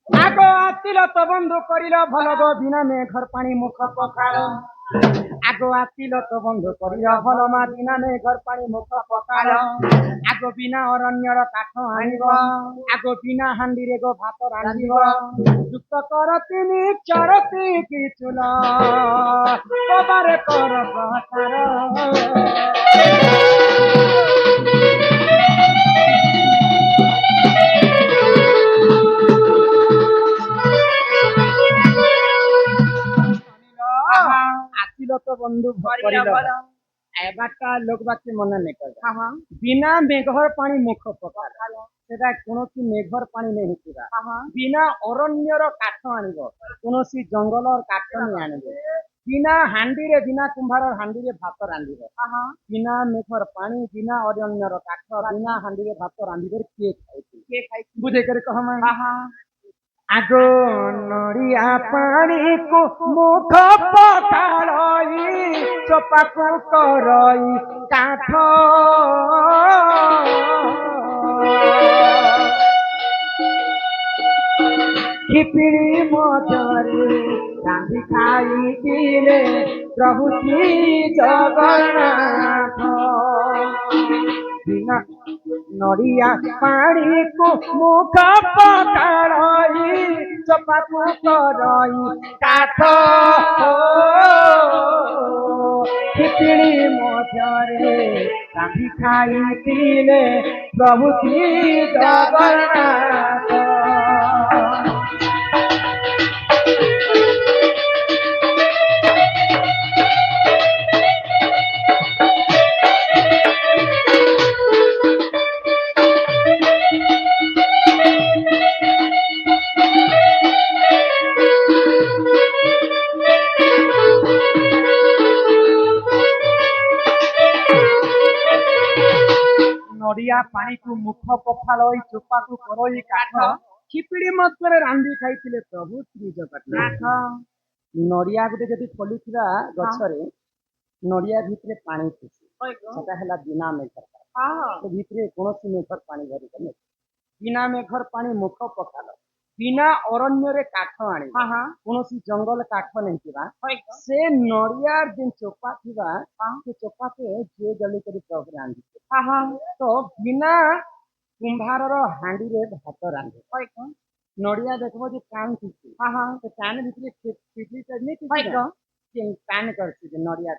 আগ আসিল তো বন্ধু করিল ভাল গো বিনা মেঘর পানি মুখ পখাল আগ আসিল তো বন্ধু করিল ভাল মা বিনা মেঘর পানি মুখ পখাল আগ বিনা অরণ্যর কাঠ আনিব আগ বিনা হান্ডিরে গো ভাত রাঁধিব যুক্ত কর তিনি চরতি কি চুল কবারে কর প্রচার আসিল তো বন্ধু করিল এবারটা লোক বাক্যে মনে নেই বিনা মেঘর পানি মুখ পকাল সেটা কৌশি মেঘর পানি নেই হিসিবা বিনা অরণ্যর কাঠ আনিব কৌশি জঙ্গলর কাঠ নিয়ে আনিব বিনা হান্ডিরে বিনা কুম্ভারর হান্ডিরে ভাত রাঁধিব বিনা মেঘর পানি বিনা অরণ্যর কাঠ বিনা হান্ডিরে ভাত রাঁধিবে কিଏ ଖାଇଛି বুঝে করে কহ আগ নড়িয়া পানিକୁ মুখ পকাଳଇ ଚୋପାକୁ କରଇ କାଠ ଖିପିଣି ମଧ୍ୟରେ ରାନ୍ଧି ଖାଇଥିଲେ ପ୍ରଭୁ ଶ୍ରୀ ଜଗନ୍ନାଥ ବିନା ନଡ଼ିଆ ପାଣିକୁ ମୁଖ ପକାଳଇ ଚୋପାକୁ କରଇ କାଠ ଖିପିଣି ମଧ୍ୟରେ ରାନ୍ଧି ଖାଇଥିଲେ ପ୍ରଭୁ ଶ୍ରୀ ଜଗନ୍ନାଥ নড়িয়া পানিକୁ মুখ ପଖାଳଇ ଚୋପାକୁ କରଇ କାଠ ଖିପିଡ଼ି ମଧ୍ୟରେ ରାନ୍ଧି ଖାଇଥିଲେ ପ୍ରଭୁ ଶ୍ରୀ ଜଗନ୍ନାଥ ନଡ଼ିଆ ଗୋଟେ ଯଦି ଫଳିଥିବା ଗଛରେ ନଡ଼ିଆ ଭିତରେ ପାଣି ଥିସି ସେଟା ହେଲା ବିନା ମେଘର ପାଣି ଭିତରେ କୌଣସି ମେଘର ପାଣି ଧରିବେ ବିନା ମେଘର ପାଣି ମୁଖ ପଖାଳ ବିନା ଅରଣ୍ୟରେ କାଠ ଆଣିବ କୌଣସି ଜଙ୍ଗଲ କାଠ ନେଇଥିବା ସେ ନଡ଼ିଆର ଯେନ୍ ଚୋପା ଥିବା ସେ ଚୋପାକେ ଯିଏ ଜଳି କରି ପ୍ରଭୁ ରାନ୍ଧିବେ ତ ବିନା କୁମ୍ଭାରର ହାଣ୍ଡିରେ ଭାତ ରାନ୍ଧେ ନଡ଼ିଆ ଦେଖବ ଯେ କାନ ଥିସି ସେ କାନ ଭିତରେ କାନ କରିଛି ଯେ ନଡ଼ିଆ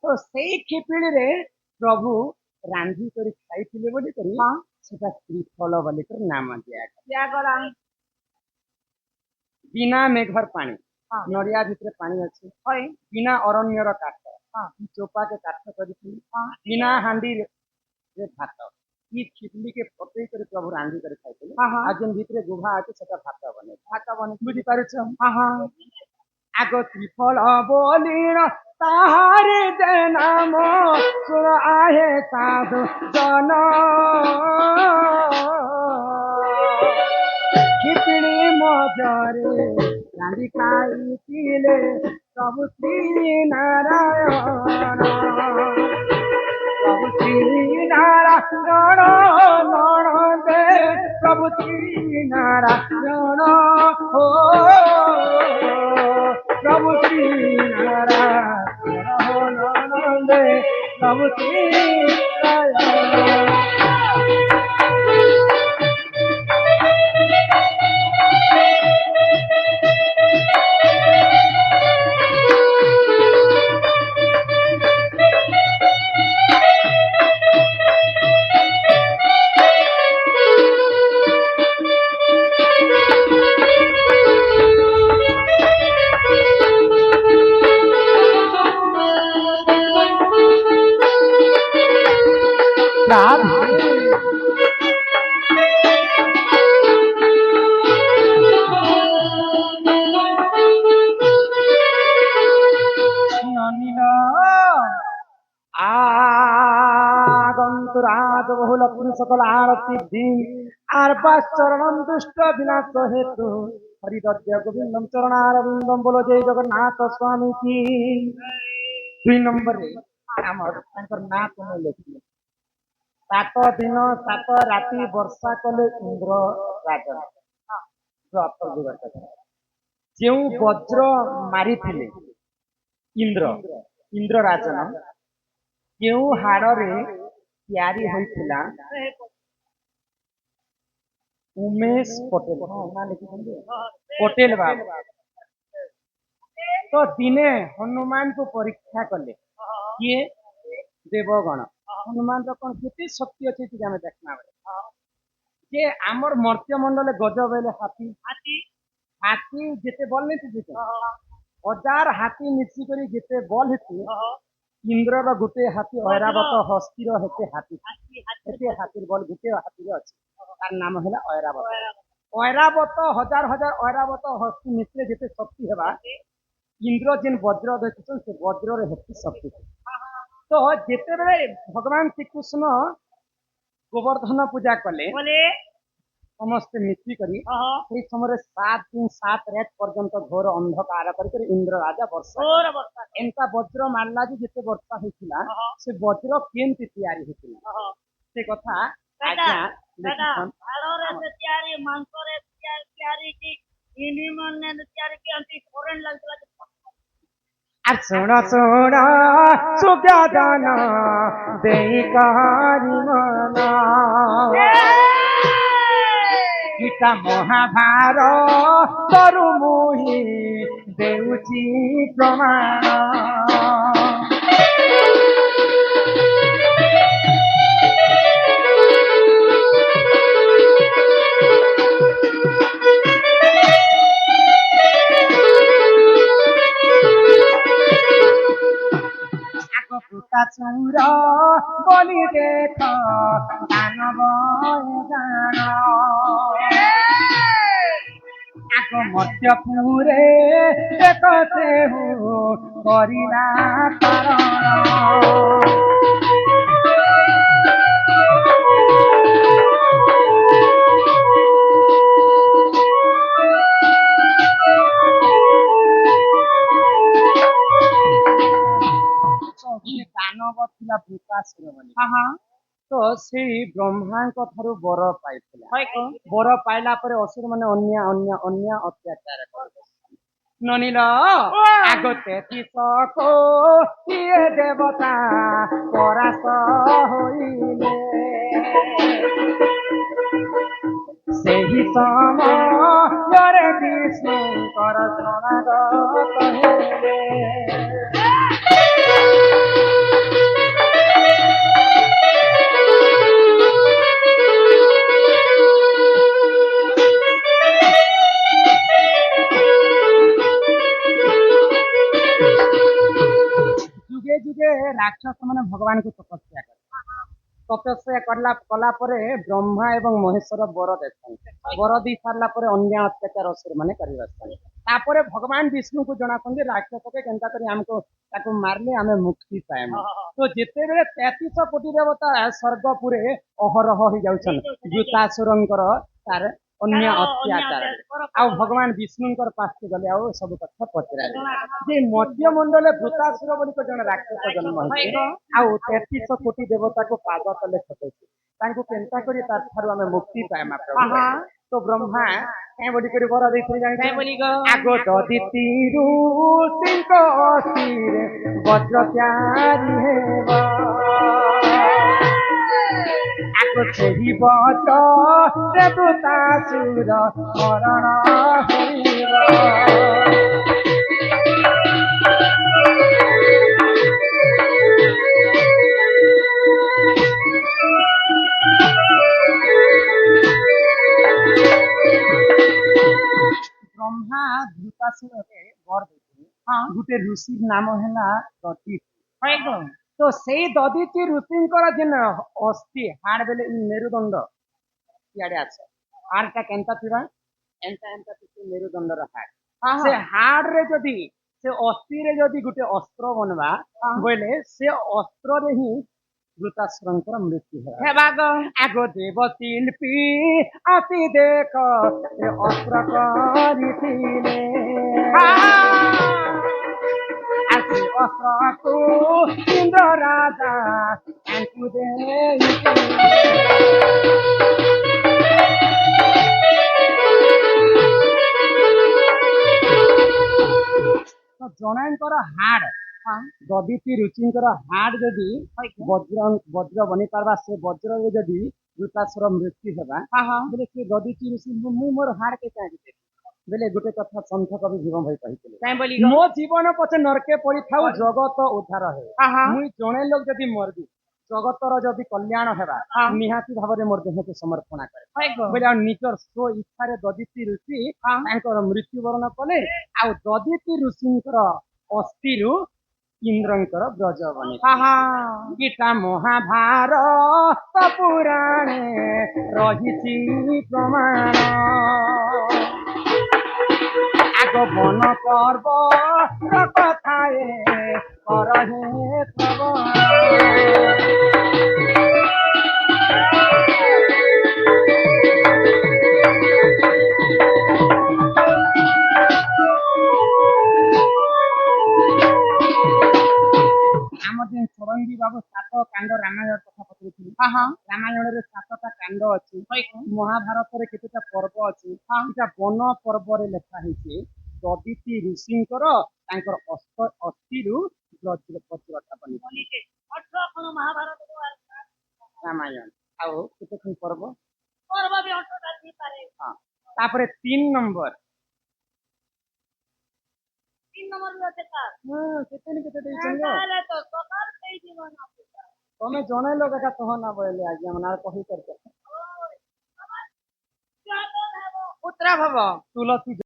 ତ ସେଇ ଖିପିଡ଼ିରେ ପ୍ରଭୁ ରାନ୍ଧି କରି ଖାଇଥିଲେ ବୋଲି କରି ସେଟା ଶ୍ରୀଫଳ ବୋଲି କରି ନାମ ଦିଆଗଲା ବିନା ମେଘର ପାଣି ନଡ଼ିଆ ଭିତରେ ପାଣି ଅଛି ବିନା ଅରଣ୍ୟର କାଠ ଚୋପାକେ କାଠ କରିଛି ବିନା ହାଣ୍ଡିରେ ଭାତ ଇ ଖିପିଡ଼ିକେ ପକେଇ କରି ପ୍ରଭୁ ରାନ୍ଧି କରି ଖାଇଥିଲେ ଆଉ ଯେନ୍ ଭିତରେ ଗୁଭା ଅଛି ସେଟା ଭାତ ବନେଇ ବୁଝିପାରୁଛ আগ ত্রিফল বলির তাহারে যে নাম সুর আহে সাধু জন খিচড়ি মজরে রাঁধি খাইছিলে প্রভু শ্রী নারায়ণ প্রভু শ্রী নারায়ণ নণদে প্রভু শ্রী নারায়ণ ও प्रभु श्री नारायण नंदे प्रभु श्री नारायण আগন্তরাজ বহু লক্ষ্মী সকল আরতি দিন আর চরণম দুষ্ট বিনাশ হেতু হরিদর্য গোবিন্দম চরণারবিন্দম বলো জয় জগন্নাথ স্বামী কি 2 নম্বরে আমার তাঙ্কর না তুমি লেখিলে 7 ଦିନ 7 ରାତି ବର୍ଷା କଲେ ଇନ୍ଦ୍ର ରାଜନ ଯେଉଁ ବଜ୍ର ମାରିଥିଲେ ଇନ୍ଦ୍ର ଇନ୍ଦ୍ର ରାଜନ କେଉଁ ହାଡରେ ତିଆରି ହୋଇଥିଲା ଉମେଶ ପଟେଲ ନା ଲେଖିଛନ୍ତି ପଟେଲ ବାବୁ ତ ଦିନେ ହନୁମାନଙ୍କୁ ପରୀକ୍ଷା କଲେ କିଏ ଦେବଗଣ ହନୁମାନର କଣ କେତେ ଶକ୍ତି ଅଛି ଟିକେ ଆମେ ଦେଖିବା ଯେ ଆମର ମର୍ତ୍ତ୍ୟମଣ୍ଡଳରେ ଗଜ ବେଲେ ହାତୀ ହାତୀ ଯେତେ ବଲ ନେଇଛି ହଜାର ହାତୀ ମିଶିକରି ଯେତେ ବଲ ହେସି ଇନ୍ଦ୍ରର ଗୋଟେ ହାତୀ ଐରାବତ ହସ୍ତିର ହେତେ ହାତୀ ହେତେ ହାତୀର ବଲ ଗୋଟେ ହାତୀରେ ଅଛି ତାର ନାମ ହେଲା ଐରାବତ ଐରାବତ ହଜାର ଐରାବତ ହସ୍ତି ମିଶିଲେ ଯେତେ ଶକ୍ତି ହେବା ଇନ୍ଦ୍ର ଯେନ୍ ବଜ୍ର ଦେଖିଛନ୍ ସେ ବଜ୍ରରେ ହେତେ ଶକ୍ତି ତ ଯେତେବେଳେ ଭଗବାନ ଶ୍ରୀକୃଷ୍ଣ ଗୋବର୍ଦ୍ଧନ ପୂଜା କଲେ ସମସ୍ତେ ମିଶିକରି ସେଇ ସମୟରେ 7 ଦିନ 7 ରାତ ପର୍ଯ୍ୟନ୍ତ ଘୋର ଅନ୍ଧକାର କରିକରି ଇନ୍ଦ୍ର ରାଜା ବର୍ଷା ଏନ୍ତା ବଜ୍ର ମାରିଲା ଯେ ଯେତେ ବର୍ଷା ହେଇଥିଲା ସେ ବଜ୍ର କେମିତି ତିଆରି ହେଇଥିଲା ସେ କଥା ଆଜ୍ଞା ଶୁଣ ଶୁଣ ସୁଜ୍ଞାନ ଦେଇ କାରିମନା ଗୀତା ମହାଭାର ତରୁ ମୁହି ଦେଉଛି ପ୍ରମାଣ ଚୁର বলি দেখ দানব জান আগ মধ্যপুরে দেখ সেহু করিলা কারণ ଦାନବ ଥିଲା ବୃକାସୁର ବୋଲି ତ ସେଇ ବ୍ରହ୍ମାଙ୍କ ଠାରୁ ବର ପାଇଥିଲା ବର ପାଇଲା ପରେ ଅସୁର ମାନେ ଅନ୍ୟ ଅତ୍ୟାଚାର କଲେ ନନିଲ ଆଗତେ କିଏ ଦେବତା ପରାସ୍ତ ହୋଇଲେ ସେହି ସମୟରେ ବିଷ୍ଣୁଙ୍କର ଶରଣାଗତ ହେଲେ ଯୁଗେ ଯୁଗେ ରାକ୍ଷସ ମାନେ ଭଗବାନଙ୍କୁ ତପସ୍ୟା କଲେ ତପସ୍ୟା କଲା ପରେ ବ୍ରହ୍ମା ଏବଂ ମହେଶ୍ୱର ବର ଦେଇଥାନ୍ତି ବର ଦେଇ ସାରିଲା ପରେ ଅନ୍ୟ ଅତ୍ୟାଚାର ଅସୁର ମାନେ କରିବା ତାପରେ ଭଗବାନ ବିଷ୍ଣୁଙ୍କୁ ଜଣାଛନ୍ତି ରାକ୍ଷସକେ କେନ୍ତା କରି ଆମକୁ ତାକୁ ମାରିଲେ ଆମେ ମୁକ୍ତି ପାଇମୁ ତ ଯେତେବେଳେ 33 କୋଟି ଦେବତା ସ୍ୱର୍ଗପୁରେ ଅହରହ ହେଇଯାଉଛନ୍ତି ବୃକାସୁରଙ୍କର ତାର ଅନ୍ୟ ଅତ୍ୟାଚାର ଆଉ ଭଗବାନ ବିଷ୍ଣୁଙ୍କର ପାଖକୁ ଗଲେ ଆଉ ସବୁ କଥା ପଚରାଲେ ଯେ ମଧ୍ୟମଣ୍ଡଳରେ ବୃକାସୁର ବୋଲି ଜଣେ ରାକ୍ଷସ ଜନ୍ମ ହେଇଛି ଆଉ 33 କୋଟି ଦେବତାକୁ ପାଦ ତଲେ ଖଟେଇଛି ତାଙ୍କୁ କେନ୍ତା କରି ତାର ଠାରୁ ଆମେ ମୁକ୍ତି ପାଇମା ପ୍ରଭୁ ତ ବ୍ରହ୍ମା କାଇଁ ବୋଲି କରି ବର ଦେଇଥିଲେ ଜାଣିଛ ଆଗ ଦଦିତିରୁ ସିଂହ ଅସ୍ଥିରେ ବଜ୍ର ତିଆରି ହେବ ଆଗ ସେହି ବଜ୍ର ଦେବତାସୁର ମରଣ ହୋଇବ ବ୍ରହ୍ମା ଧୃତାସୁରରେ ବର ଦେଇଥିଲେ ଗୋଟେ ଋଷିର ନାମ ହେଲା ଦଦିତି ତ ସେଇ ଦଦିତି ଋଷିଙ୍କର ଯେନ୍ ଅସ୍ଥି ହାଡ ବେଲେ ମେରୁଦଣ୍ଡ ଇଆଡେ ଆସ ହାଡଟା କେନ୍ତା ଥିବା ଏନ୍ତା ମେରୁଦଣ୍ଡର ହାଡ ସେ ହାଡରେ ଯଦି ସେ ଅସ୍ଥିରେ ଯଦି ଗୋଟେ ଅସ୍ତ୍ର ବନବା ବୋଇଲେ ସେ ଅସ୍ତ୍ରରେ ହିଁ ବୃକାସୁରଙ୍କର ମୃତ୍ୟୁ ହେବା ଆଗ ଦେବ ଶିଳ୍ପୀ ଆସି ଦେଖ ସେ ଅସ୍ତ୍ର କରିଥିଲେ ଆସି ଅସ୍ତ୍ରକୁ ଇନ୍ଦ୍ର ରାଜା ତାଙ୍କୁ ଦେଇଥିଲେ। ତ ଜଣଙ୍କର ହାଡ ଦଧିତି ରୁଚିଙ୍କର ହାଡ ଯଦି ବଜ୍ର ବନି ପାରବା ସେ ବଜ୍ରରେ ଯଦି ବୃତାସୁର ମୃତ୍ୟୁ ହେବା ବୋଲେ ସେ ଦଧିତି ଋଷି ମୁଁ ମୋର ହାଡ କେ ଚାହିଁବି ବୋଲେ ଗୋଟେ କଥା ସନ୍ଥ କବି ଭୀମ ଭାଇ କହିଥିଲେ ମୋ ଜୀବନ ପଛେ ନରକେ ପଡିଥାଉ ଜଗତ ଉଦ୍ଧାର ହେ ମୁଇଁ ଜଣେ ଲୋକ ଯଦି ମରବି ଜଗତର ଯଦି କଲ୍ୟାଣ ହେବା ନିହାତି ଭାବରେ ମୋର ଦେହକୁ ସମର୍ପଣ କରେ ବୋଲେ ଆଉ ନିଜର ସ୍ୱ ଇଚ୍ଛାରେ ଦଧିତି ଋଷି ତାଙ୍କର ମୃତ୍ୟୁବରଣ କଲେ ଆଉ ଦଧିତି ଋଷିଙ୍କର ଅସ୍ଥିରୁ ଇନ୍ଦ୍ରଙ୍କର ବ୍ରଜ ବନେ ଗୀତା ମହାଭାରତ ପୁରାଣେ ରହିଛି ପ୍ରମାଣ ଆଗ ବନ ପର୍ବ କଥାଏ କରହେ ପ୍ରବଣ। ଆମର ଯେ ଷଡ଼ଙ୍ଗୀ ବାବୁ ସାତ କାଣ୍ଡ ରାମାୟଣ କଥା ପଚାରୁଥିଲି ରାମାୟଣରେ ସାତଟା କାଣ୍ଡ ଅଛି ମହାଭାରତରେ କେତେଟା ପର୍ବ ଅଛି ଏଟା ବନ ପର୍ବରେ ଲେଖା ହେଇଛି ଦଧିତି ଋଷିଙ୍କର ତାଙ୍କର ଅସ୍ଥିରୁ ବଜ୍ରଟା ବନି ରାମାୟଣ ଆଉ କେତେ ଖଣ୍ଡ ପର୍ବ ତାପରେ 3 ନମ୍ବର ତମେ ଜଣେ ଲୋକ ଏକା କହ ନା ବୋଇଲେ ଆଜ୍ଞା ମାନେ କହି କରିଛ ପୁତ୍ର ଭବ ତୁଳସୀ